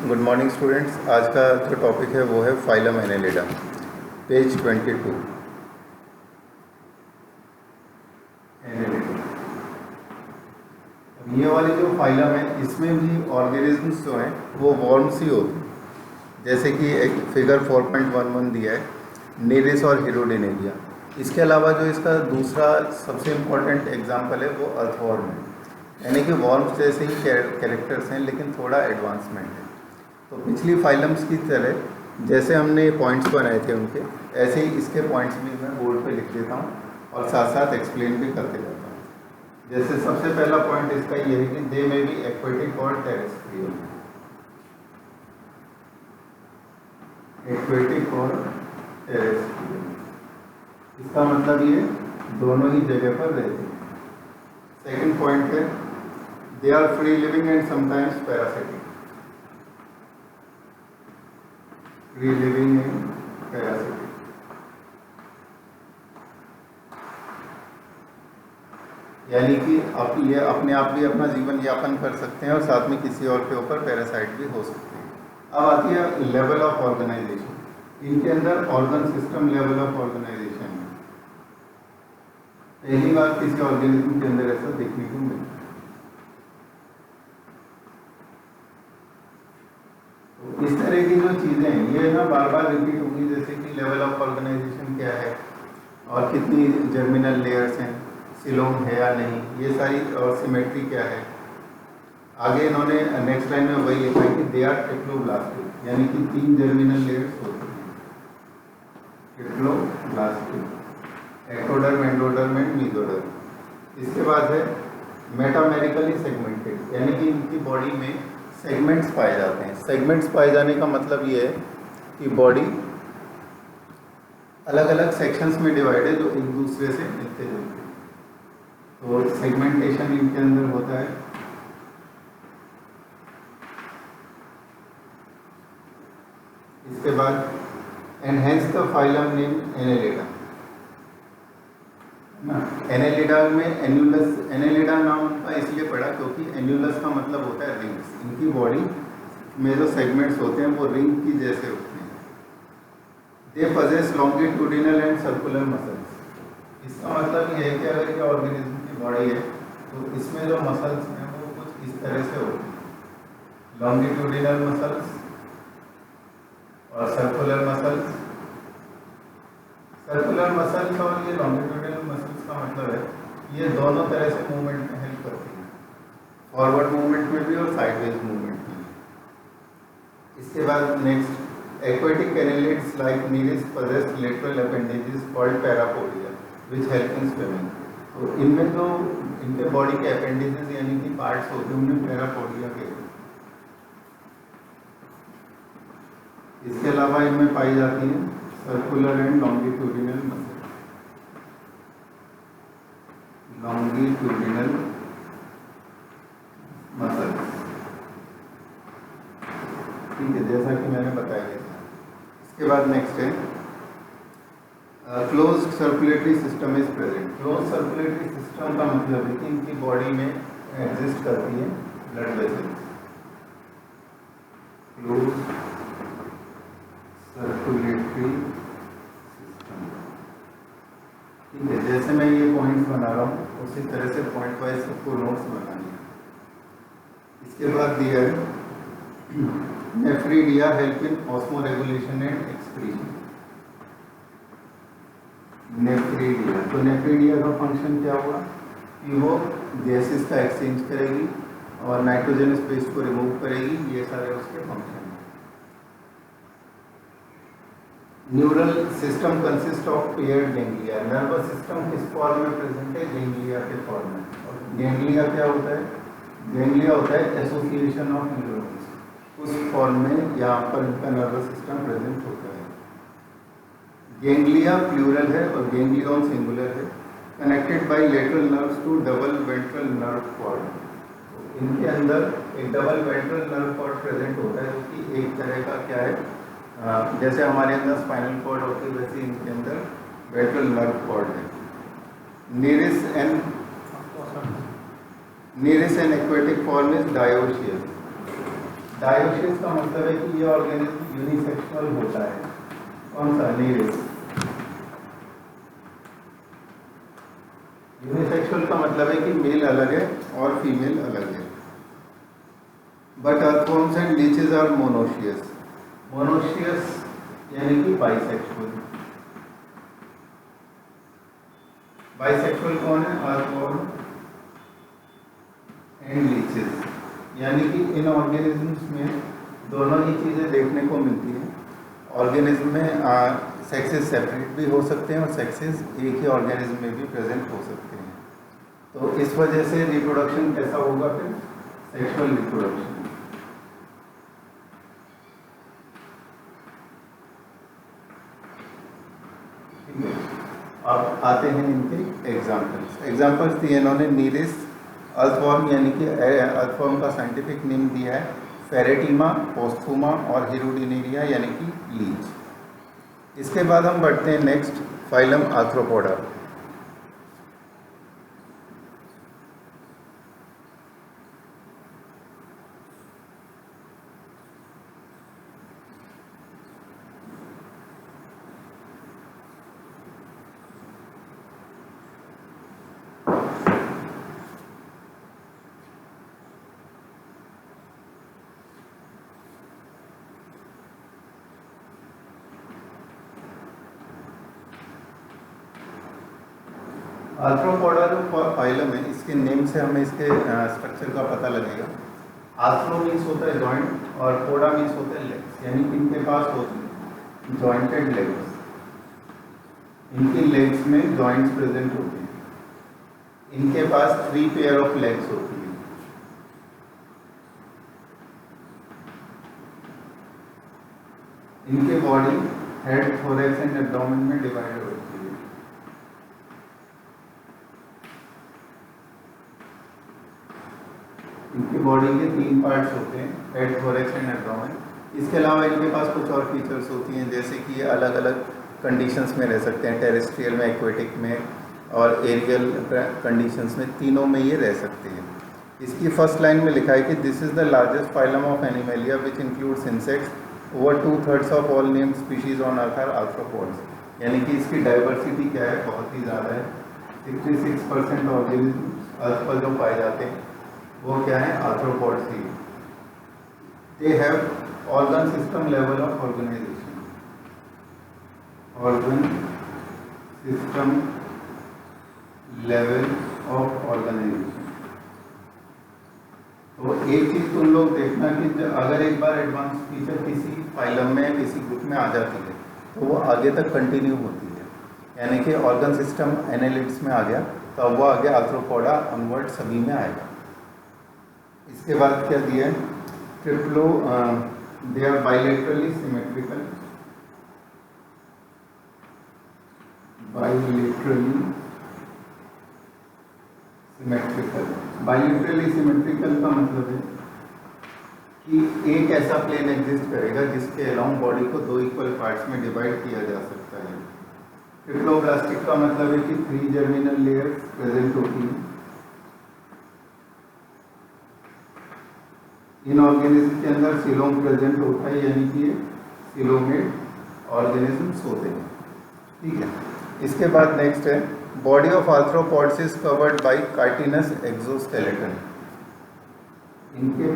Good morning students. आज का जो टॉपिक है वो है फाइलम एनेलिडा, पेज 22। एनेलिडा, ये वाली जो फाइलम है इसमें भी ऑर्गेनिजम्स जो हैं वो वॉर्म्स ही होते हैं, जैसे कि एक फिगर 4.11 दिया है, नेरिस और हिरोडिनेरिया। इसके अलावा जो इसका दूसरा सबसे इम्पोर्टेंट एग्जाम्पल है वो अर्थवॉर्म है, यानी कि वॉर्म्स जैसे ही कैरेक्टर्स हैं लेकिन थोड़ा एडवांसमेंट है। तो पिछली फाइलम्स की तरह जैसे हमने पॉइंट्स बनाए थे उनके, ऐसे ही इसके पॉइंट्स भी मैं बोर्ड पे लिख देता हूँ और साथ साथ एक्सप्लेन भी करते जाता हूँ। जैसे सबसे पहला पॉइंट इसका ये है कि दे में भी एक्वेटिक और टेरेस्ट्रियल, एक्वेटिक और टेरेस्ट्रियल, इसका मतलब ये दोनों ही जगह पर रहते हैं। सेकंड पॉइंट है they are free living and sometimes parasitic, free living and parasitic. यानी कि आप ये अपने आप भी अपना जीवन यापन कर सकते हैं और साथ में किसी और के ऊपर पैरासाइट भी हो सकते हैं। अब आती है लेवल ऑफ ऑर्गेनाइजेशन। इनके अंदर organ system level of organisation है, पहली बार किसी ऑर्गेनिज्म के अंदर ऐसा देखने को मिलता है। तो इस तरह की जो चीज़ें हैं ये ना बार बार रिपीट होंगी, जैसे कि लेवल ऑफ ऑर्गेनाइजेशन क्या है और कितनी जर्मिनल लेयर्स हैं, सिलोम है या नहीं, ये सारी, और सिमेट्री क्या है। आगे इन्होंने नेक्स्ट लाइन में वही लिखा है कि दे आर ट्रिप्लोब्लास्टिक, यानी कि 3 जर्मिनल लेयर्स होती हैं, triploblastic, ectoderm, endoderm and mesoderm. इसके बाद है मेटामेरिकली सेगमेंटेड, यानी कि इनकी बॉडी में सेगमेंट्स पाए जाते हैं। सेगमेंट्स पाए जाने का मतलब ये है कि बॉडी अलग अलग सेक्शंस में डिवाइड है जो एक दूसरे से मिलते जुलते हैं, तो सेगमेंटेशन इनके अंदर होता है। इसके बाद enhance the phylum name Annelida. Annelida में एन्युलस, एनेलिडा नाम उनका इसलिए पड़ा क्योंकि एन्युलस का मतलब होता है रिंग्स। इनकी बॉडी में जो सेगमेंट्स होते हैं वो रिंग की जैसे होते हैं। They possess longitudinal and circular muscles. इसका मतलब ये है कि अगर ये ऑर्गेनिज्म की बॉडी है तो इसमें जो मसल्स हैं वो कुछ इस तरह से होते हैं, लॉन्गिट्यूडिनल मसल्स और सर्कुलर मसल्स। सर्कुलर मसल्स और ये लॉन्गिट्यूडिनल मसल्स का मतलब है ये दोनों तरह से मूवमेंट में हेल्प करती हैं, फॉरवर्ड मूवमेंट में भी और साइडवेज मूवमेंट में। इसके बाद next aquatic annelids like Nereis possess lateral appendages called parapodia which help in swimming. तो इनमें जो इनके बॉडी के अपेंडेजेस यानी कि पार्ट्स होते हैं उनमें पैरापोडिया के। इसके अलावा इनमें पाई जाती हैं circular and longitudinal muscle, longitudinal muscle, ठीक है, जैसा कि मैंने बताया था। इसके बाद नेक्स्ट है closed circulatory system is present. Close circulatory system का मतलब है कि इनकी बॉडी में एग्जिस्ट करती है blood vessels, close circulatory system, ठीक है। जैसे मैं ये पॉइंट्स बना रहा हूँ उसी तरह से पॉइंट वाइज सबको नोट्स बनानी है। इसके बाद दिया है nephridia help in osmo regulation and excretion. Nephridia, तो नेफ्रीडिया का फंक्शन क्या हुआ कि वो गैसेस का एक्सचेंज करेगी और नाइट्रोजनस वेस्ट को रिमूव करेगी, ये सारे उसके function. Neural system consist of paired ganglia. Nervous system किस फॉर्म में प्रेजेंट है? गैंग्लिया के फॉर्म में। और गैंग्लिया क्या होता है? गैंग्लिया होता है एसोसिएशन ऑफ न्यूरॉन्स, उस फॉर्म में यहाँ पर इनका नर्वस सिस्टम प्रेजेंट होता है। गैंग्लिया प्लूरल है और गैंग्लियन सिंगुलर है, connected by lateral nerves to double ventral nerve cord. इनके अंदर एक double ventral nerve cord present होता है जो कि एक तरह का क्या है, जैसे हमारे अंदर स्पाइनल कॉर्ड होती है वैसे इनके अंदर वेंट्रल नर्व कॉर्ड है। Nereis and aquatic form is dioecious. Dioecious का मतलब है कि ये ऑर्गेनिज्म यूनिसेक्सुअल होता है। कौन सा? नीरेस। यूनिसेक्सुअल का मतलब है कि मेल अलग है और फीमेल अलग है। But earthworms and leeches are monoecious. Monoecious यानी कि बाइसेक्सुअल। बाइसेक्सुअल कौन है? Earthworm and leeches. यानी कि इन ऑर्गेनिजम्स में दोनों ही चीज़ें देखने को मिलती हैं। ऑर्गेनिज्म में सेक्सेस सेपरेट भी हो सकते हैं और सेक्सेस एक ही ऑर्गेनिज्म में भी प्रेजेंट हो सकते हैं। तो इस वजह से रिप्रोडक्शन कैसा होगा फिर? Sexual reproduction. ठीक है, अब आते हैं इनके एग्जाम्पल्स दिए इन्होंने। नीरिस अर्थवर्म, यानी कि अर्थवर्म का साइंटिफिक नेम दिया है फेरेटिमा, पोस्थुमा और हिरुडिनेरिया यानी कि लीच। इसके बाद हम बढ़ते हैं नेक्स्ट फाइलम आर्थ्रोपोडा। आर्थ्रोपोडा जो फाइलम है, इसके नेम से हमें इसके स्ट्रक्चर का पता लगेगा। आर्थ्रो मीन्स होता है जॉइंट और पोडा मीन्स होता है लेग्स, यानी कि इनके पास होते हैं जॉइंटेड लेग्स। इनकी लेग्स में जॉइंट्स प्रेजेंट होते हैं। इनके पास 3 पेयर ऑफ लेग्स होती है। इनके body head, thorax and abdomen में डिवाइड होती है। इनकी बॉडी के 3 पार्ट्स होते हैं, हेड, थोरैक्स एंड एब्डोमेन। इसके अलावा इनके पास कुछ और फीचर्स होती हैं, जैसे कि ये अलग अलग कंडीशंस में रह सकते हैं, टेरेस्ट्रियल में, एक्वेटिक में और एरियल कंडीशंस में, तीनों में ये रह सकते हैं। इसकी फर्स्ट लाइन में लिखा है कि this is the largest phylum of Animalia which includes insects. Over 2/3 of all named species on earth are arthropods. यानी कि इसकी डाइवर्सिटी क्या है? बहुत ही ज़्यादा है। 66% ऑर्गेनिज्म अर्थ पर जो पाए जाते हैं वो क्या है? आर्थ्रोपोड्स ही। They have organ system level of organisation. Organ system level of organisation. तो एक चीज तुम लोग देखना कि अगर एक बार एडवांस फीचर किसी फाइलम में, किसी ग्रुप में आ जाती है तो वो आगे तक कंटिन्यू होती है। यानी कि ऑर्गन सिस्टम एनालिटिक्स में आ गया तो अब वो आगे आर्थ्रोपोडा अनवर्ड सभी में आएगा। इसके बाद क्या दिया है? ट्रिप्लो, they are bilaterally symmetrical. Bilaterally symmetrical. Bilaterally symmetrical का मतलब है कि एक ऐसा प्लेन एग्जिस्ट करेगा जिसके अलाउंग बॉडी को 2 इक्वल पार्ट्स में डिवाइड किया जा सकता है। ट्रिप्लोब्लास्टिक का मतलब है कि 3 जर्मिनल लेयर्स प्रेजेंट होती हैं। इन ऑर्गेनिज्म के अंदर सिलोम प्रेजेंट होता है, यानी कि सिलोमेड ऑर्गेनिजम्स होते हैं। ठीक है, इसके बाद नेक्स्ट है body of arthropods is covered by chitinous exoskeleton. इनके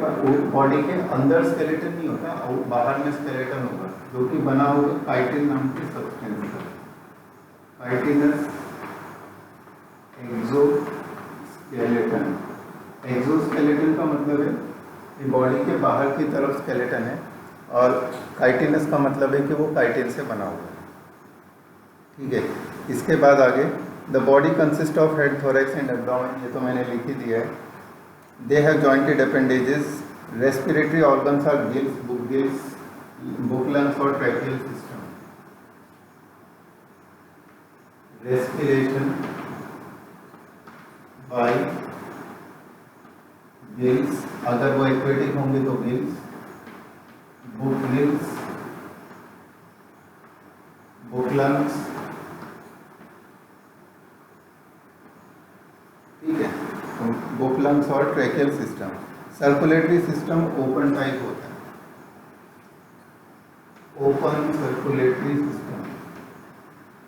बॉडी के अंदर स्केलेटन नहीं होता, और बाहर में स्केलेटन होगा जो कि बना होगा काइटिन नाम के सब्सटेंस का। Chitinous exoskeleton. एक्सोस्केलेटन का मतलब है कि बॉडी के बाहर की तरफ स्केलेटन है, और काइटिनस का मतलब है कि वो काइटिन से बना हुआ है। ठीक है, इसके बाद आगे the body consist of head, thorax and abdomen. ये तो मैंने लिख ही दिया है। They have jointed appendages. Respiratory organs are gills, book lungs और tracheal system. Respiration by gills, अगर वो एक्वेटिक होंगे तो gills, book gills, book lungs. ठीक है, बुक लंग्स और tracheal system. Circulatory system open type होता है। Open circulatory system.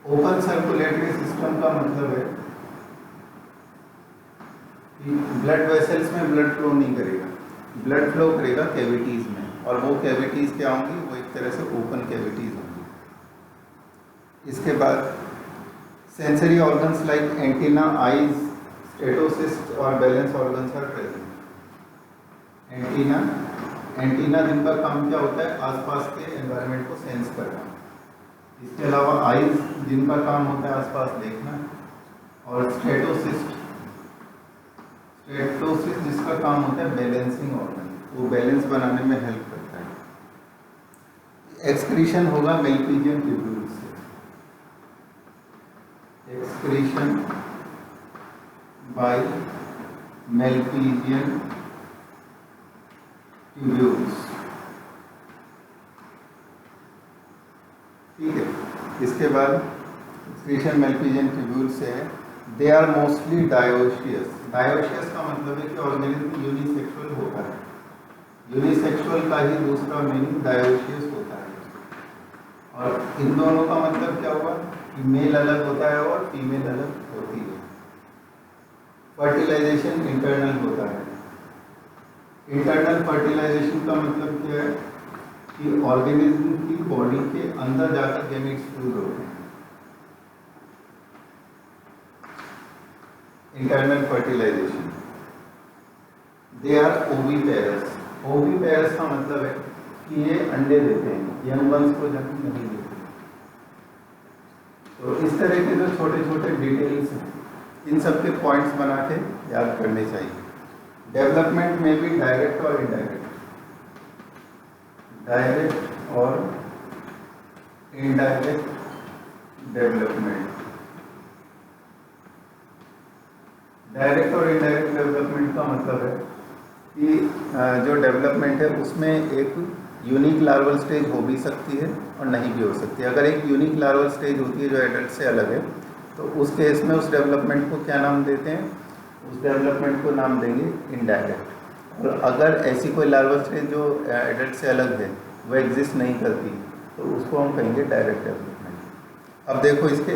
Open circulatory system का मतलब है कि ब्लड वेसल्स में ब्लड फ्लो नहीं करेगा, ब्लड फ्लो करेगा कैविटीज़ में, और वो कैविटीज़ क्या होंगी, वो एक तरह से ओपन कैविटीज़ होंगी। इसके बाद sensory organs like antenna, eyes, statocyst और balance organs are present. Antenna जिनका काम क्या होता है, आसपास के एनवायरनमेंट को सेंस करना। इसके अलावा आईज जिनका काम होता है आसपास देखना, और स्टेटोसिस्ट जिसका काम होता है बैलेंसिंग ऑर्गन, वो बैलेंस बनाने में हेल्प करता है। एक्सक्रीशन होगा मेल्पिजियन ट्यूब्यूल्स से, एक्सक्रीशन बाय मेल्पिजियन ट्यूब्यूल्स। ठीक है, इसके बाद एक्सक्रीशन मेल्पिजियन ट्यूब्यूल्स से है। They are mostly dioecious. Dioecious का मतलब है कि ऑर्गेनिज्म यूनिसेक्सुअल होता है। यूनिसेक्सुअल का ही दूसरा मीनिंग डायोशियस होता है। और इन दोनों का मतलब क्या हुआ कि मेल अलग होता है और फीमेल अलग होती है। फर्टिलाइजेशन इंटरनल होता है। इंटरनल फर्टिलाइजेशन का मतलब क्या है कि ऑर्गेनिज्म की बॉडी के अंदर जाकर गैमेट्स फ्यूज होते हैं। Internal fertilisation. They are oviparous. Oviparous का मतलब है कि ये अंडे देते हैं, यंग वंस को जन्म नहीं देते। तो इस तरह के जो छोटे छोटे डिटेल्स हैं, इन सब के पॉइंट्स बना के याद करने चाहिए। डेवलपमेंट में भी डायरेक्ट और इनडायरेक्ट, डायरेक्ट और इनडायरेक्ट डेवलपमेंट। डायरेक्ट और इनडायरेक्ट डेवलपमेंट का मतलब है कि जो डेवलपमेंट है उसमें एक यूनिक लार्वल स्टेज हो भी सकती है और नहीं भी हो सकती है। अगर एक यूनिक लार्वल स्टेज होती है जो एडल्ट से अलग है, तो उस केस में उस डेवलपमेंट को क्या नाम देते हैं, उस डेवलपमेंट को नाम देंगे इनडायरेक्ट। और अगर ऐसी कोई लार्वल स्टेज जो एडल्ट से अलग है वो एग्जिस्ट नहीं करती, तो उसको हम कहेंगे डायरेक्ट डेवलपमेंट। अब देखो इसके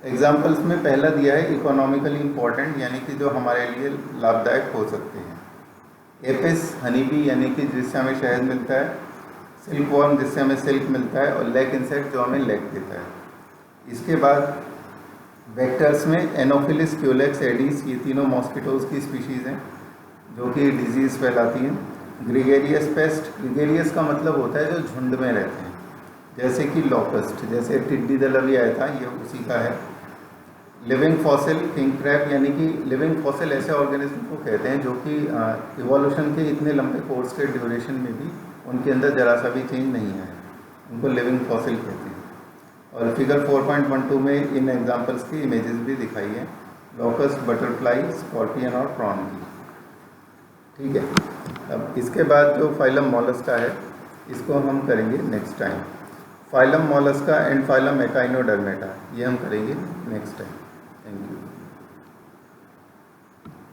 एग्जाम्पल्स में पहला दिया है इकोनॉमिकली इम्पॉर्टेंट, यानी कि जो हमारे लिए लाभदायक हो सकते हैं। एपिस हनी बी, यानी कि जिससे हमें शहद मिलता है, सिल्क वॉर्म जिससे हमें सिल्क मिलता है, और लेग इंसेक्ट जो हमें लेग देता है। इसके बाद वेक्टर्स में एनोफिलिस, क्यूलेक्स, एडीज, ये तीनों मॉस्किटोज़ की स्पीशीज़ हैं जो कि डिजीज़ फैलाती हैं। ग्रीगेरियस पेस्ट, ग्रीगेरियस का मतलब होता है जो झुंड में रहते हैं, जैसे कि लॉकस्ट, जैसे टिड्डी दल अभी आया था, ये उसी का है। लिविंग फॉसिल, किंग क्रैब, यानी कि लिविंग फॉसिल ऐसे ऑर्गेनिज्म को कहते हैं जो कि इवोल्यूशन के इतने लंबे कोर्स के ड्यूरेशन में भी उनके अंदर जरा सा भी चेंज नहीं है, उनको लिविंग फॉसिल कहते हैं। और फिगर 4.12 में इन एग्जांपल्स की इमेजेस भी दिखाई है, लॉकस्ट, बटरफ्लाई, स्कॉर्पियन और प्रॉन की। ठीक है, अब इसके बाद जो फाइलम मोलस्का है इसको हम करेंगे next time. Phylum Mollusca and phylum echinodermata, ये हम करेंगे नेक्स्ट टाइम। Thank you.